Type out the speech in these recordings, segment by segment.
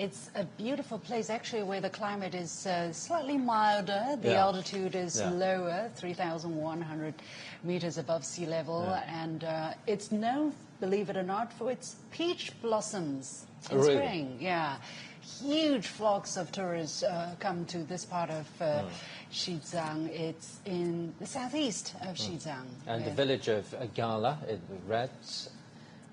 it's a beautiful place, actually, where the climate is slightly milder. The Yeah. altitude is lower, 3,100 meters above sea level. And it's known, believe it or not, for its peach blossoms in Really? spring. Yeah. Huge flocks of tourists come to this part of Xizang. It's in the southeast of Xizang. And the village of Gala, in red.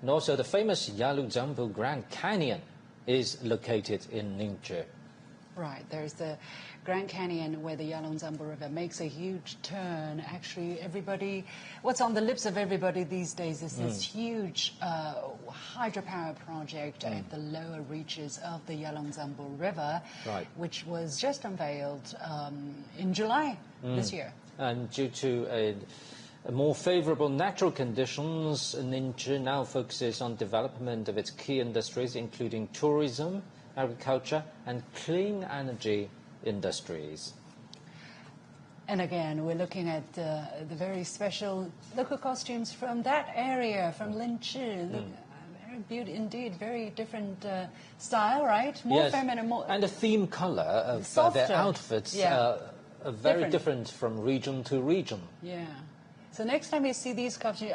And also the famous Yaluzambu Grand Canyon is located in Nyingchi. Right, there's the Grand Canyon where the Yalongzambu River makes a huge turn. Actually, what's on the lips of everybody these days is this huge hydropower project at the lower reaches of the Yalongzambu River, which was just unveiled in July this year. And due to more favorable natural conditions, Nyingchi now focuses on development of its key industries, including tourism, agriculture, and clean energy industries. And again, we're looking at the very special local costumes from that area, from Nyingchi. Very beautiful indeed, very different style, right? More feminine, more... And the theme colour of their outfits are very different from region to region. Yeah. So next time you see these costumes,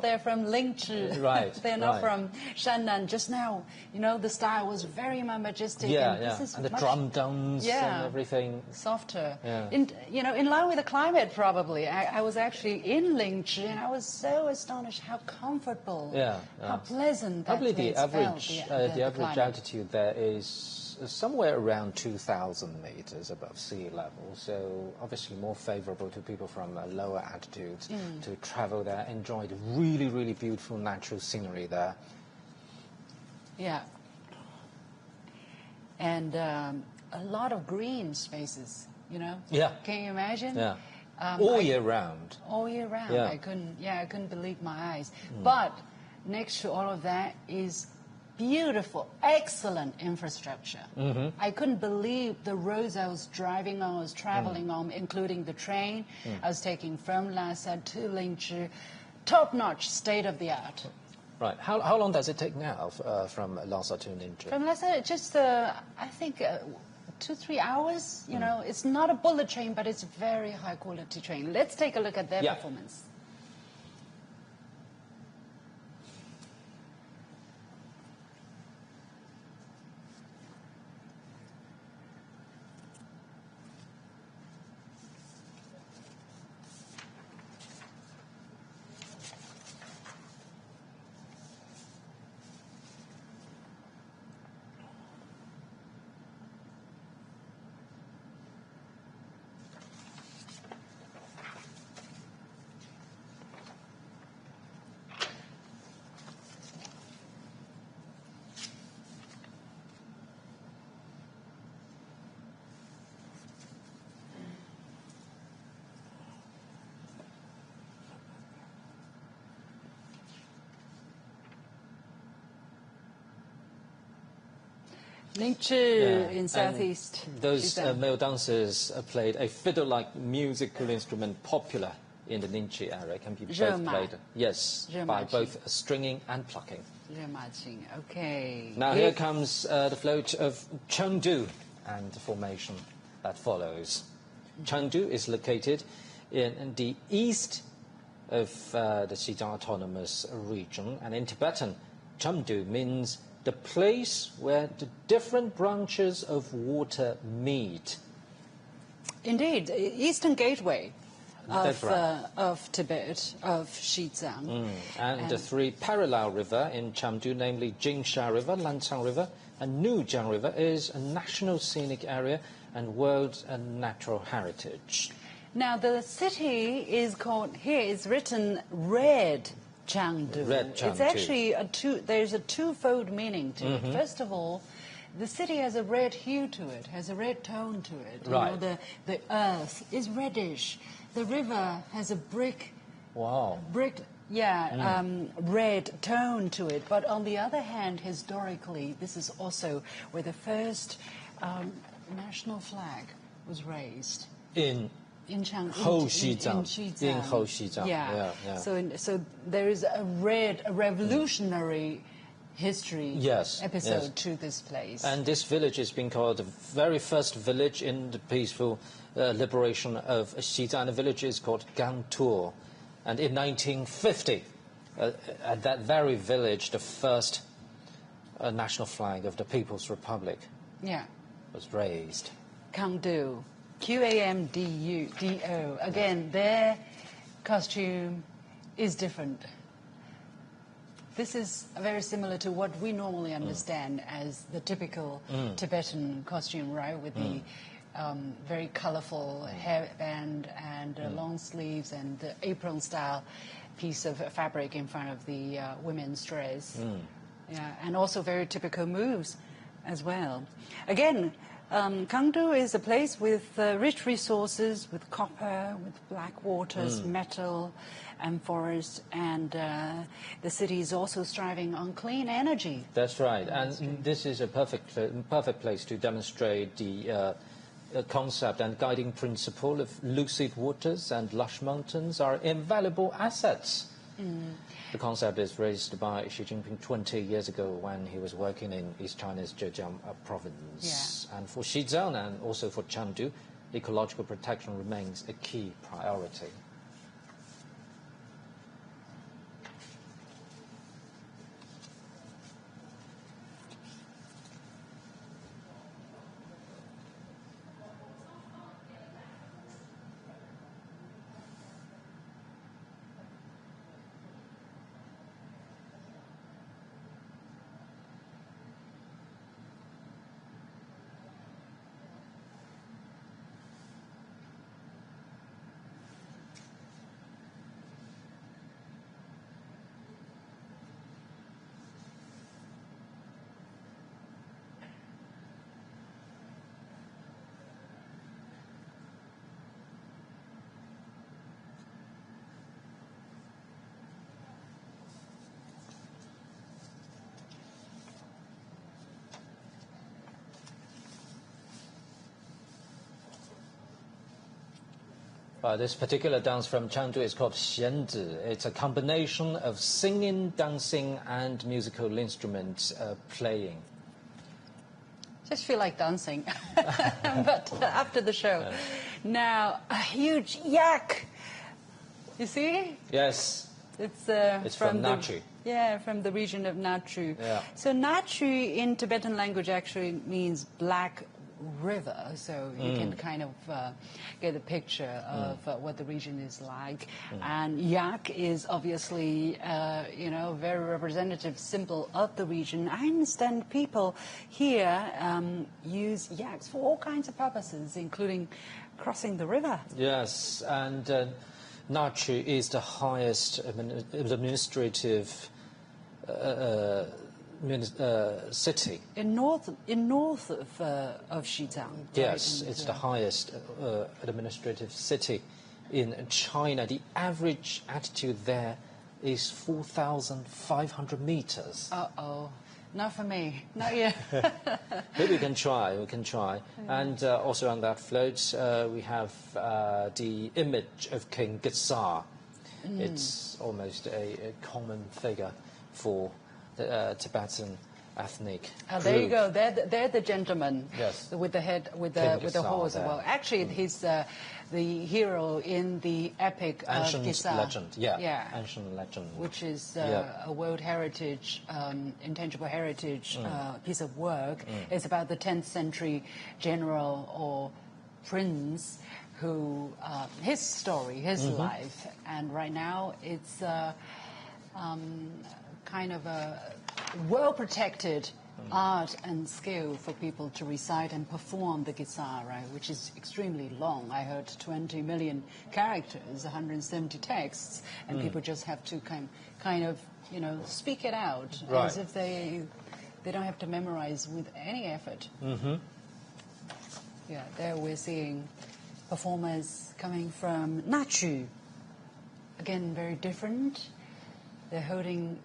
they're from Nyingchi. Right. They're not from Shannan. Just now, the style was very majestic. And the drum drums and everything. Softer. Yeah. In line with the climate, probably. I was actually in Nyingchi, and I was so astonished how comfortable, how pleasant that Probably place the average, felt, the average altitude there is somewhere around 2,000 meters above sea level, so obviously more favorable to people from lower altitudes to travel there, enjoy the really, really beautiful natural scenery there. Yeah. And a lot of green spaces, Yeah. Can you imagine? Yeah. All year round. All year round. Yeah. I couldn't believe my eyes. But next to all of that is beautiful, excellent infrastructure. I couldn't believe the roads I was driving on, I was traveling on, including the train I was taking from Lhasa to Nyingchi. Top-notch, state-of-the-art. Right. How long does it take now from Lhasa to Nyingchi? From Lhasa, just, I think, 2-3 hours. It's not a bullet train, but it's a very high-quality train. Let's take a look at their performance. Nyingchi in southeast. And those male dancers played a fiddle-like musical instrument popular in the Nyingchi area. It can be both played, by both stringing and plucking. Okay. Now here comes the float of Qamdo and the formation that follows. Qamdo is located in the east of the Xizang Autonomous Region, and in Tibetan, Qamdo means the place where the different branches of water meet. Indeed, Eastern Gateway of Tibet, of Xizang. And the three parallel rivers in Qamdo, namely Jingsha River, Lancang River, and Nujiang River, is a national scenic area and World Natural Heritage. Now, the city is called, here is written Red Qamdo. It's actually there's a twofold meaning to it. First of all, the city has a red hue to it, has a red tone to it. Right. The earth is reddish. The river has a red tone to it. But on the other hand, historically, this is also where the first national flag was raised. In Xizang. Yeah. So there is a revolutionary history Yes, episode yes. to this place. And this village has been called the very first village in the peaceful liberation of Xizang. The village is called Qamdo. And in 1950, at that very village, the first national flag of the People's Republic was raised. Qamdo, Qamdo. Again, their costume is different. This is very similar to what we normally understand as the typical Tibetan costume, right? With the very colorful hairband and long sleeves and the apron-style piece of fabric in front of the women's dress. Yeah, and also very typical moves as well. Again, Qamdo is a place with rich resources, with copper, with black waters, metal, and forest, and the city is also striving on clean energy. That's right, and this is a perfect place to demonstrate the concept and guiding principle of lucid waters and lush mountains are invaluable assets. The concept is raised by Xi Jinping 20 years ago when he was working in East China's Zhejiang province. And for Xizang and also for Qamdo, ecological protection remains a key priority. This particular dance from Qamdo is called Xianzi. It's a combination of singing, dancing, and musical instruments playing. Just feel like dancing, but after the show. Now, a huge yak. You see? Yes. It's from Nagqu. Yeah, from the region of Nagqu. Yeah. So Nagqu in Tibetan language actually means black river, so you can kind of get a picture of what the region is like. And yak is obviously, very representative symbol of the region. I understand people here use yaks for all kinds of purposes, including crossing the river. Yes, and Nagqu is the highest administrative city. In north of Xizang. Yes, right? it's the highest administrative city in China. The average altitude there is 4,500 meters. Not for me. Not yet. Maybe we can try. And also on that float, we have the image of King Gitsa. It's almost a common figure for the Tibetan ethnic group. There you go. They're the gentleman. Yes. With the head, with the horse. Well, actually, he's the hero in the epic Ancient of Gitsa. legend. Yeah. Ancient legend. Which is a World Heritage, intangible heritage piece of work. It's about the 10th century general or prince who, his story, his life, and right now it's kind of a well-protected art and skill for people to recite and perform the Gitsa, right, which is extremely long. I heard 20 million characters, 170 texts, and people just have to kind of speak it out as if they don't have to memorize with any effort. Yeah, there we're seeing performers coming from Nagqu. Again, very different. They're holding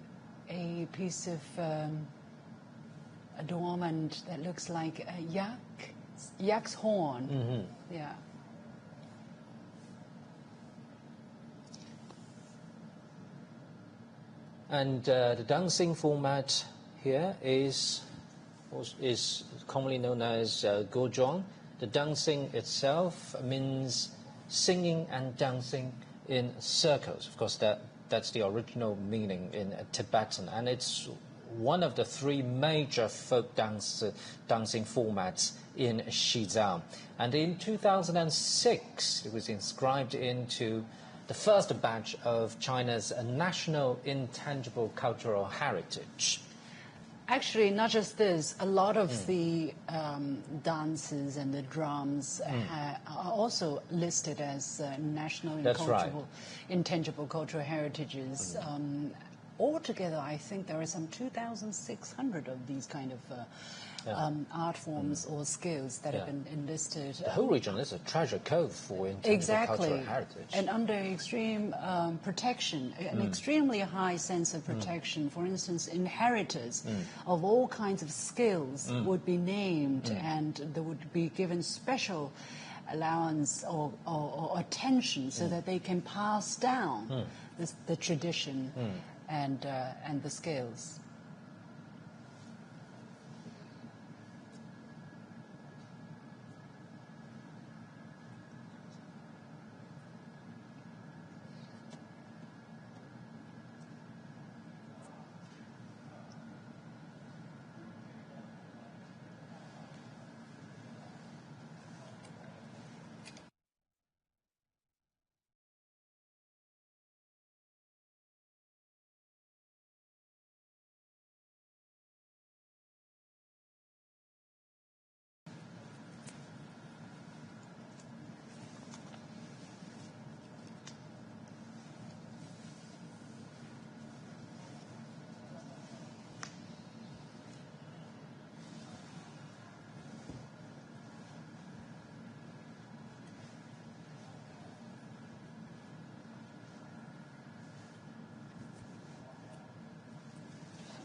a piece of adornment that looks like a yak's horn. Yeah. And the dancing format here is commonly known as gozhong. The dancing itself means singing and dancing in circles. Of course, that's the original meaning in Tibetan, and it's one of the 3 major folk dancing formats in Xizang. And in 2006, it was inscribed into the first batch of China's national intangible cultural heritage. Actually, not just this, a lot of the dances and the drums are also listed as national and cultural, intangible cultural heritages. Altogether, I think there are some 2,600 of these kind of art forms or skills that have been enlisted. The whole region is a treasure cove for intangible cultural heritage. And under extreme protection, an extremely high sense of protection. For instance, inheritors of all kinds of skills would be named, and they would be given special allowance or attention so that they can pass down the tradition and the skills.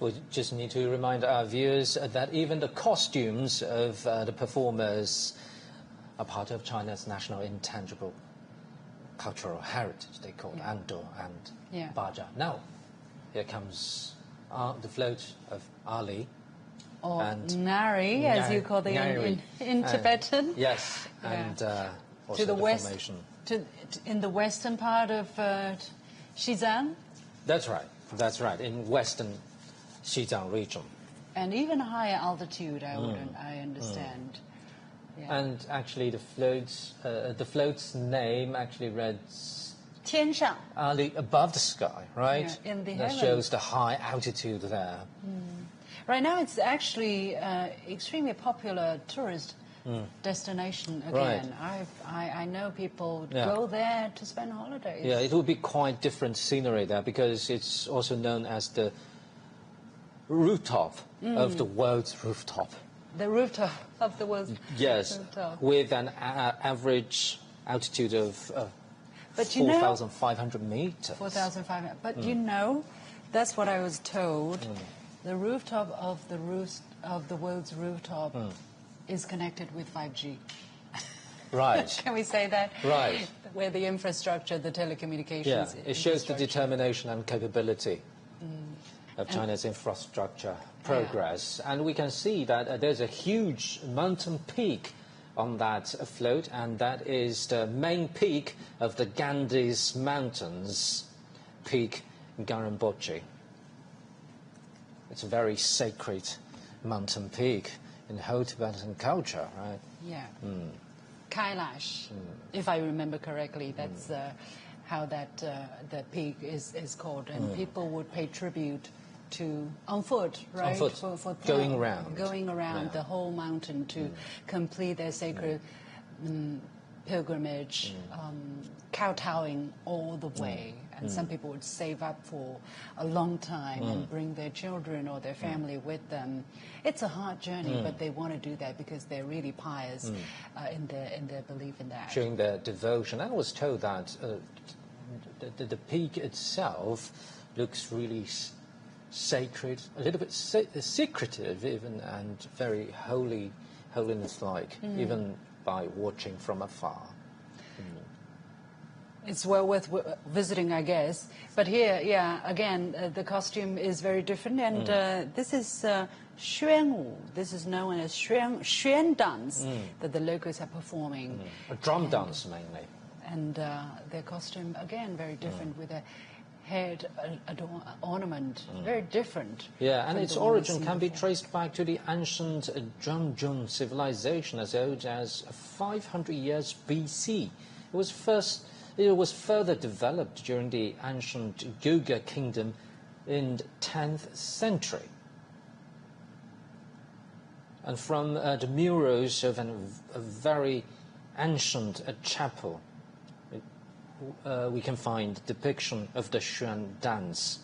We just need to remind our viewers that even the costumes of the performers are part of China's national intangible cultural heritage. They call it Ando and Baja. Now, here comes the float of Ali. Or Nari, as you call it in Tibetan. Yes, and also to the west, formation. In the western part of Xizang? That's right, in western Xizang region. And even higher altitude, I understand. Yeah. And actually the float's name actually reads 天上. Ali, above the sky, right? Yeah, in the that heavens. shows the high altitude there. Right now it's actually extremely popular tourist destination again. Right. I know people go there to spend holidays. Yeah, it will be quite different scenery there because it's also known as the rooftop of the world's rooftop. The rooftop of the world's rooftop. With an average altitude of 4,500 meters. 4,500. But you know, that's what I was told. The rooftop of the world's rooftop is connected with 5G. Right. Can we say that? Right. Where the infrastructure, the telecommunications. Yeah, it shows the determination and capability of China's infrastructure progress. And we can see that there's a huge mountain peak on that float, and that is the main peak of the Ganges Mountains, Peak Garambochi. It's a very sacred mountain peak in the whole Tibetan culture, right? Yeah. Kailash, if I remember correctly, that's how that peak is called. And people would pay tribute to on foot, right? On foot, for going around the whole mountain to complete their sacred pilgrimage, kowtowing all the way. And some people would save up for a long time and bring their children or their family with them. It's a hard journey, but they want to do that because they're really pious in their belief in that. Showing their devotion. I was told that the peak itself looks really sacred, a little bit secretive even, and very holiness-like, even by watching from afar. It's well worth visiting, I guess. But here, yeah, again, the costume is very different. And this is xuanwu. This is known as xuan dance that the locals are performing. A drum dance, mainly. And their costume, again, very different with a head ornament. Very different. Yeah, and its origin can be traced back to the ancient Zhongjun civilization as old as 500 years BC. It was further developed during the ancient Guga kingdom in the 10th century. And from the murals of a very ancient chapel, we can find depiction of the xuan dance.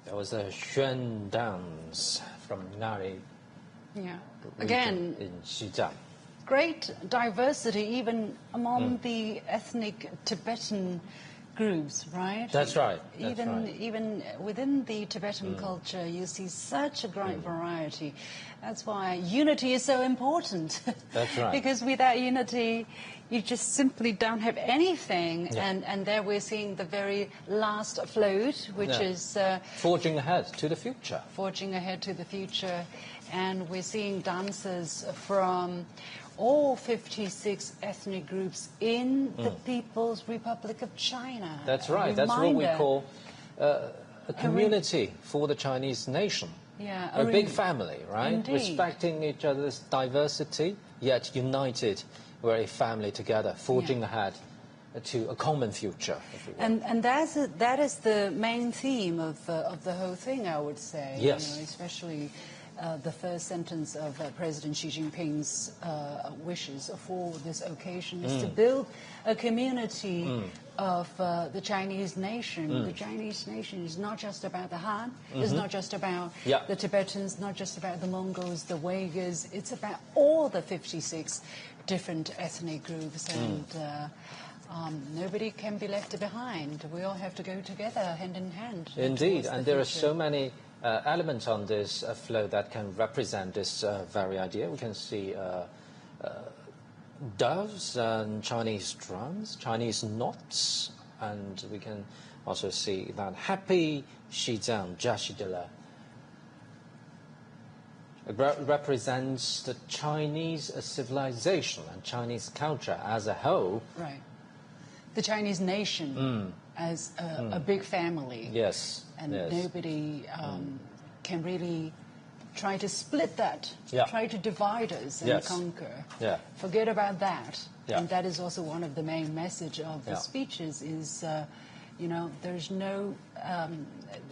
There was a xuan dance from Nari. Yeah. Again, in Xizang. Great diversity even among the ethnic Tibetan groups, right? That's right. Even within the Tibetan culture, you see such a great variety. That's why unity is so important. That's right. Because without unity, you just simply don't have anything. Yeah. And there we're seeing the very last float, which is forging ahead to the future. Forging ahead to the future. And we're seeing dancers from all 56 ethnic groups in the People's Republic of China. That's right. That's what we call a community for the Chinese nation. Yeah, a big family, right? Indeed. Respecting each other's diversity, yet united. We're a family together, forging ahead to a common future. If you will. And that is the main theme of the whole thing, I would say. Yes. You know, especially the first sentence of President Xi Jinping's wishes for this occasion is to build a community of the Chinese nation. The Chinese nation is not just about the Han, it's not just about the Tibetans, not just about the Mongols, the Uyghurs, it's about all the 56 different ethnic groups, and nobody can be left behind. We all have to go together, hand in hand. Indeed, and there are so many elements on this flow that can represent this very idea. We can see doves and Chinese drums, Chinese knots, and we can also see that happy Xizang Jashidala. It represents the Chinese civilization and Chinese culture as a whole. Right. The Chinese nation as a big family. Yes. And nobody can really try to split that, try to divide us and conquer. Yeah. Forget about that. Yeah. And that is also one of the main message of the speeches is, you know, there's no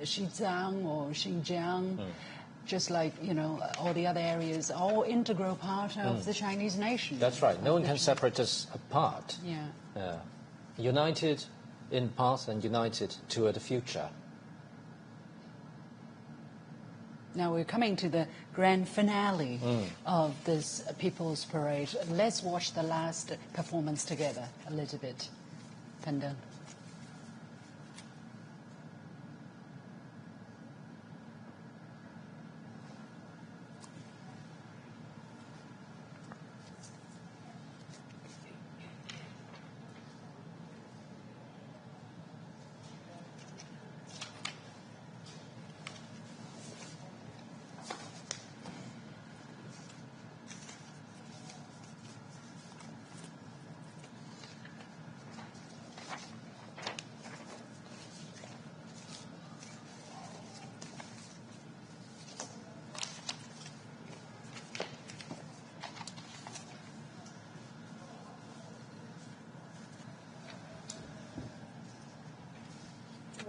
Xizang or Xinjiang, just like, you know, all the other areas, all integral part of the Chinese nation. That's right. No one can separate us apart. Yeah. United in past and united toward the future. Now we're coming to the grand finale of this People's Parade. Let's watch the last performance together a little bit. Pandan.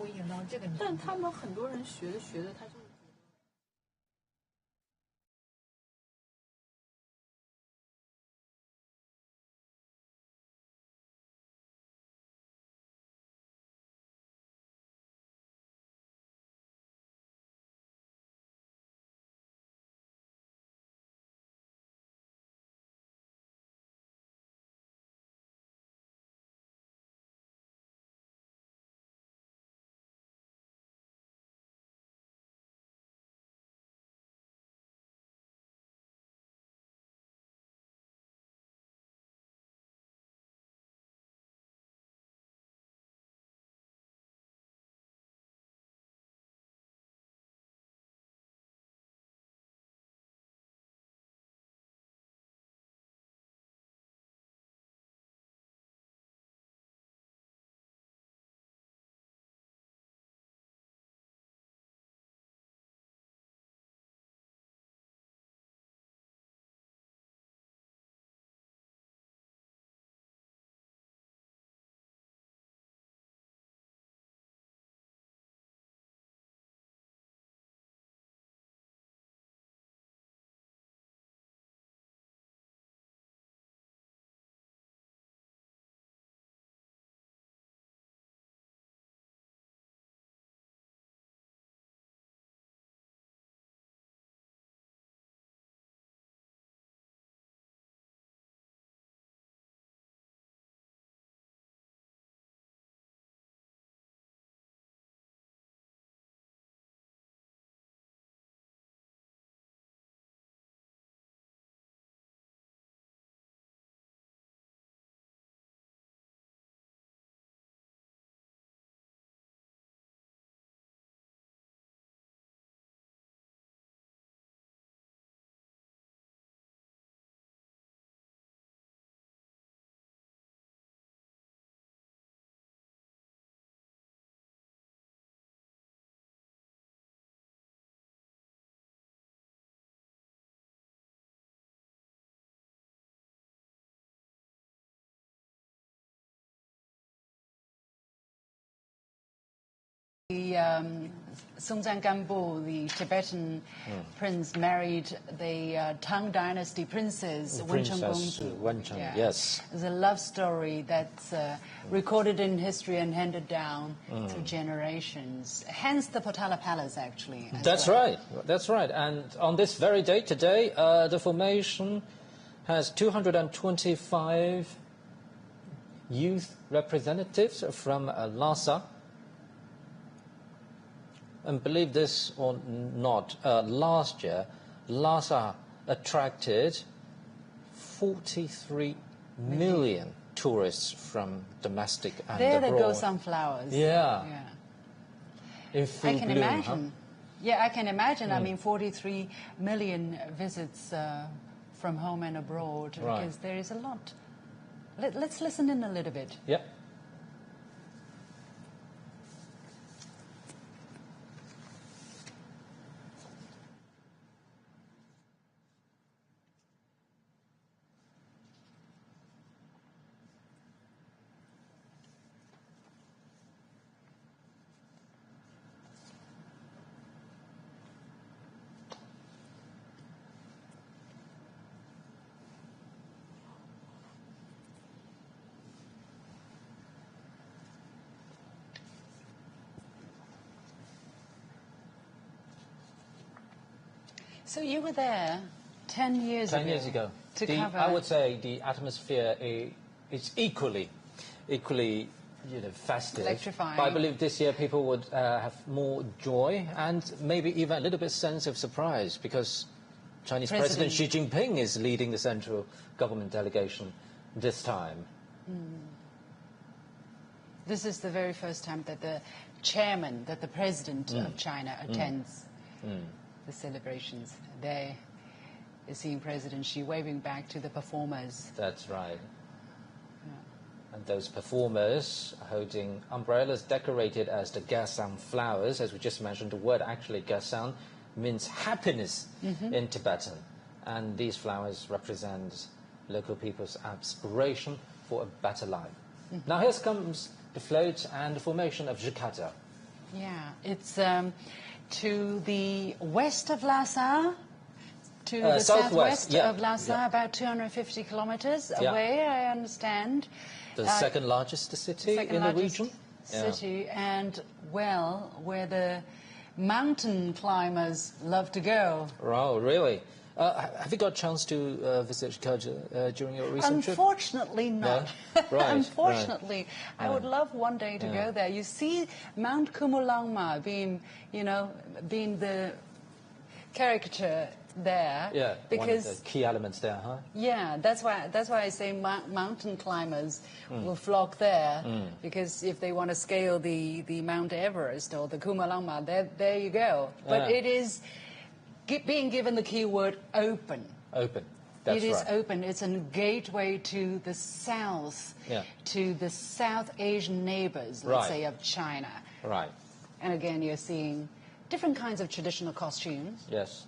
会影到这个年龄。但他们很多人学的，他就。The Songtsen Gampo, the Tibetan prince, married the Tang Dynasty princess, Princess Wencheng, yeah. yes. It's a love story that's recorded in history and handed down through generations. Hence the Potala Palace, actually. That's right. That's right. And on this very day today, the formation has 225 youth representatives from Lhasa. And believe this or not, last year, Lhasa attracted 43 million tourists from domestic and there abroad. There go sunflowers. Yeah. In full I can bloom, imagine. Huh? Yeah, I can imagine. I mean, 43 million visits from home and abroad, right. Because there is a lot. Let's listen in a little bit. Yeah. So you were there 10 years ago. 10 years ago. I would say the atmosphere is equally festive. Electrifying. But I believe this year people would have more joy and maybe even a little bit sense of surprise because Chinese President Xi Jinping is leading the central government delegation this time. This is the very first time that the chairman, that the president of China attends the celebrations. There is seeing President Xi waving back to the performers. That's right. And those performers are holding umbrellas decorated as the gasang flowers. As we just mentioned, the word actually gasang means happiness in Tibetan. And these flowers represent local people's aspiration for a better life. Now here comes the float and the formation of Shigatse. Yeah, it's to the west of Lhasa, to the southwest of Lhasa, about 250 kilometers away, I understand. The second largest city in the region? City, and, well, where the mountain climbers love to go. Oh, really? Have you got a chance to visit Shigatse during your recent trip? Unfortunately not. No? Right, Unfortunately. I would love one day to go there. You see Mount Kumulangma being the caricature there. Yeah, because one of the key elements there, huh? Yeah, that's why I say mountain climbers will flock there, because if they want to scale the Mount Everest or the Kumulangma, there you go. But it is being given the keyword open. Open. That's It is right. open. It's a gateway to the south, to the South Asian neighbors, let's say, of China. Right. And again, you're seeing different kinds of traditional costumes. Yes.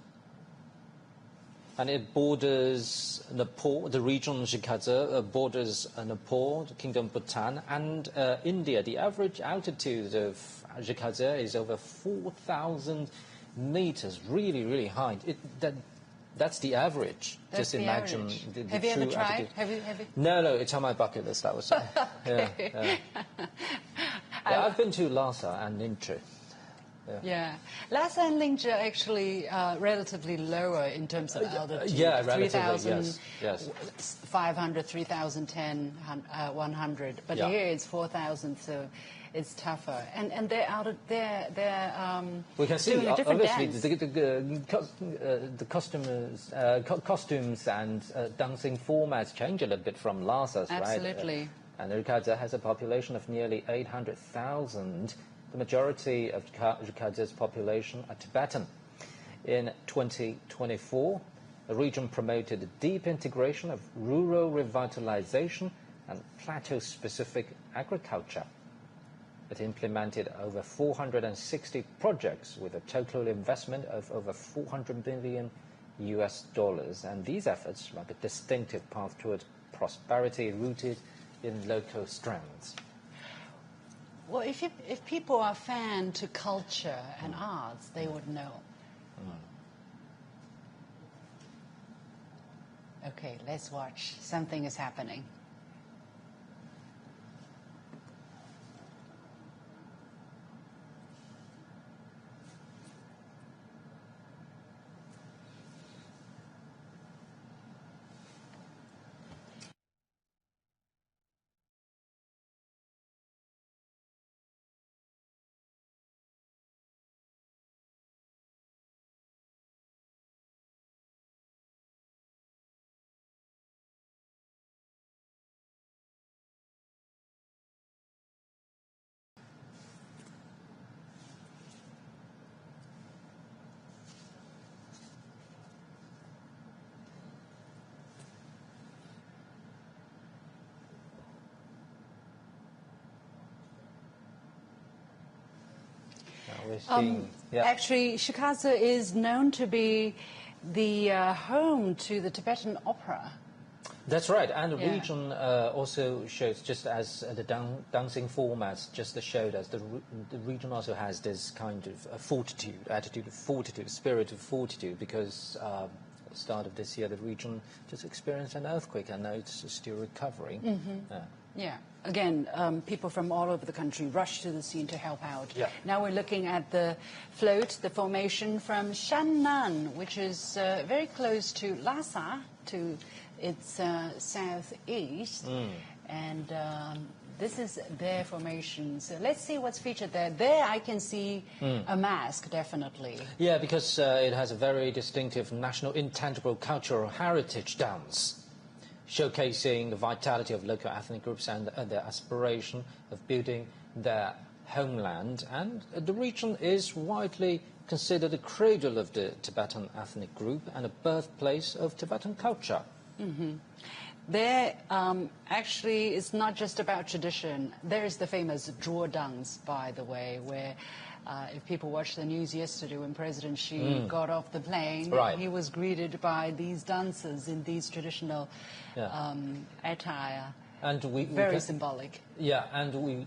And it borders Nepal, the region Shigatse borders Nepal, the Kingdom Bhutan, and India. The average altitude of Shigatse is over 4,000 meters, really, really high. That's the average. That's just the imagine average. the Have you true ever tried? altitude. Have you? No, it's on my bucket list, I would say. I've been to Lhasa and Nyingchi. Yeah. Lhasa and Nyingchi are actually relatively lower in terms of altitude. Yeah, relatively, yes. 500, 3,010, 100. But here it's 4,000, so it's tougher. And they're out of we can see doing a different obviously dance. the costumes and dancing formats change a little bit from Lhasa's, right? Absolutely. And Shigatse has a population of nearly 800,000. The majority of Shigatse's population are Tibetan. In 2024, the region promoted the deep integration of rural revitalization and plateau-specific agriculture. It implemented over 460 projects with a total investment of over $400 million, and these efforts mark a distinctive path toward prosperity rooted in local strengths. Well, if people are fan to culture and arts, they would know. Okay, let's watch. Something is happening. Actually, Shigatse is known to be the home to the Tibetan opera. That's right, and the region also shows, just as the dancing formats just showed us, the region also has this kind of attitude of fortitude, spirit of fortitude, because at the start of this year the region just experienced an earthquake and now it's still recovering. Yeah. Again, people from all over the country rushed to the scene to help out. Yeah. Now we're looking at the float, the formation from Shannan, which is very close to Lhasa, to its southeast. And this is their formation. So let's see what's featured there. There I can see a mask, definitely. Yeah, because it has a very distinctive national intangible cultural heritage dance, showcasing the vitality of local ethnic groups and their aspiration of building their homeland. And the region is widely considered the cradle of the Tibetan ethnic group and a birthplace of Tibetan culture. There, actually, it's not just about tradition. There is the famous draw dance, by the way, where if people watched the news yesterday when President Xi got off the plane, he was greeted by these dancers in these traditional attire. And very symbolic. Yeah, and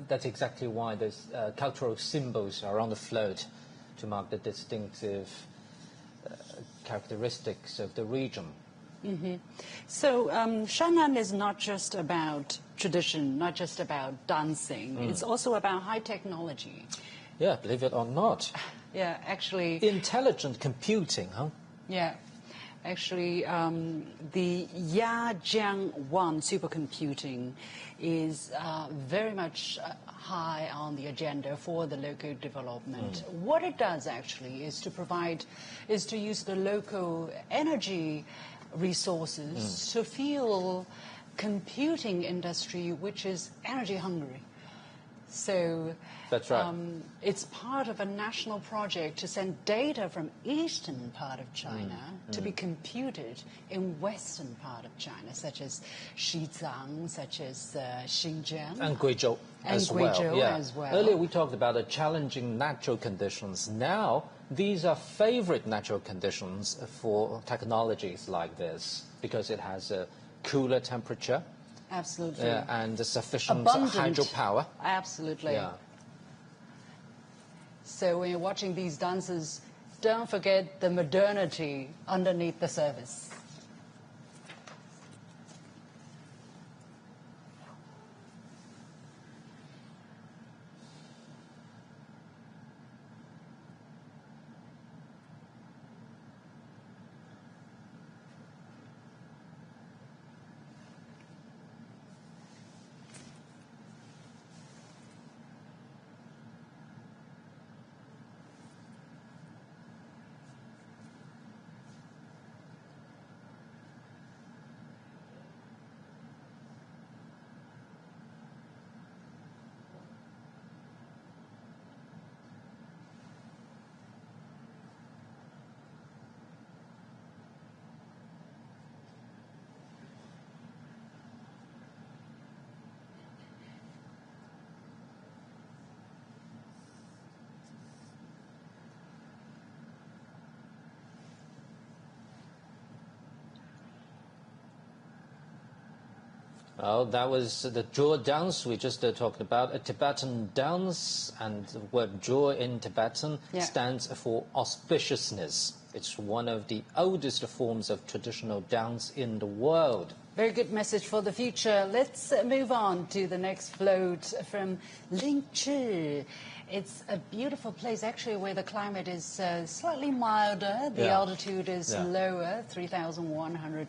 that's exactly why those cultural symbols are on the float to mark the distinctive characteristics of the region. Mm-hmm. So Shannan is not just about tradition, not just about dancing. It's also about high technology. Yeah, believe it or not. Yeah, actually. Intelligent computing, huh? Yeah. Actually, the Yajiang-1 supercomputing is very much high on the agenda for the local development. What it does actually is to use the local energy resources to fuel computing industry, which is energy hungry. So that's right. It's part of a national project to send data from eastern part of China to be computed in western part of China, such as Xizang, such as Xinjiang. And Guizhou as well. Earlier we talked about the challenging natural conditions. Now these are favorite natural conditions for technologies like this because it has a cooler temperature. Absolutely. And sufficient abundant hydropower. Absolutely. Yeah. So when you're watching these dances, don't forget the modernity underneath the surface. Well, that was the jaw dance we just talked about, a Tibetan dance, and the word jaw in Tibetan stands for auspiciousness. It's one of the oldest forms of traditional dance in the world. Very good message for the future. Let's move on to the next float from Nyingchi. It's a beautiful place, actually, where the climate is slightly milder. The altitude is lower, 3,100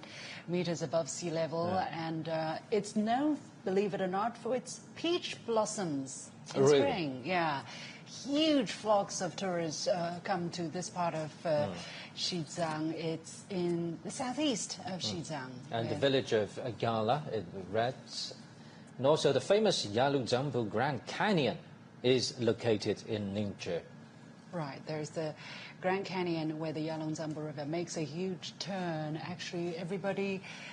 meters above sea level. And it's known, believe it or not, for its peach blossoms in spring. Yeah. Huge flocks of tourists come to this part of Xizang. It's in the southeast of Xizang. And the village of Gala, in red. And also the famous Yaluzambu Grand Canyon is located in Nyingchi. Right, there's the Grand Canyon where the Yalongzambu River makes a huge turn. Actually,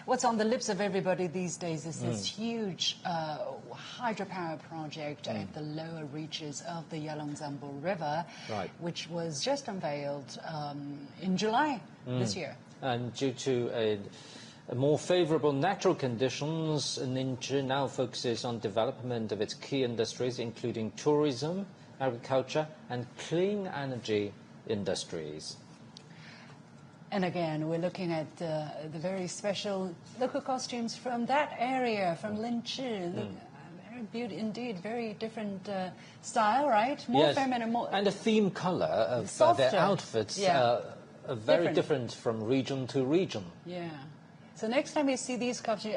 what's on the lips of everybody these days is this huge hydropower project at the lower reaches of the Yalongzambu River, which was just unveiled in July this year. And due to more favorable natural conditions, Nyingchi now focuses on development of its key industries, including tourism, agriculture, and clean energy industries. And again, we're looking at the very special local costumes from that area, from Nyingchi. Very beautiful indeed, very different style, right? More feminine, more... And the theme color of their outfits are very different from region to region. Yeah. So next time you see these costumes,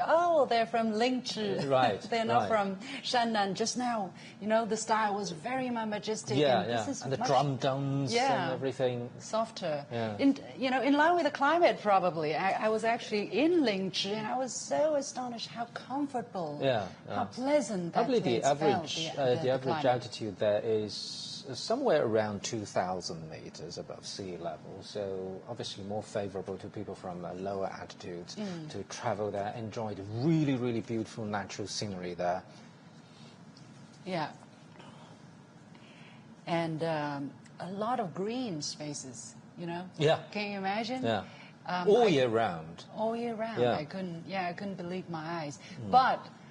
they're from Nyingchi. Right. They're not from Shannan. Just now, the style was very majestic. And the drum drums and everything. Softer. Yeah. In line with the climate, probably. I was actually in Nyingchi, and I was so astonished how comfortable, how pleasant that place felt. The average altitude there is somewhere around 2,000 meters above sea level, so obviously more favorable to people from lower altitudes to travel there, enjoy the really, really beautiful natural scenery there. Yeah. And a lot of green spaces, Yeah. Can you imagine? Yeah. All year round. All year round. Yeah. I couldn't believe my eyes. But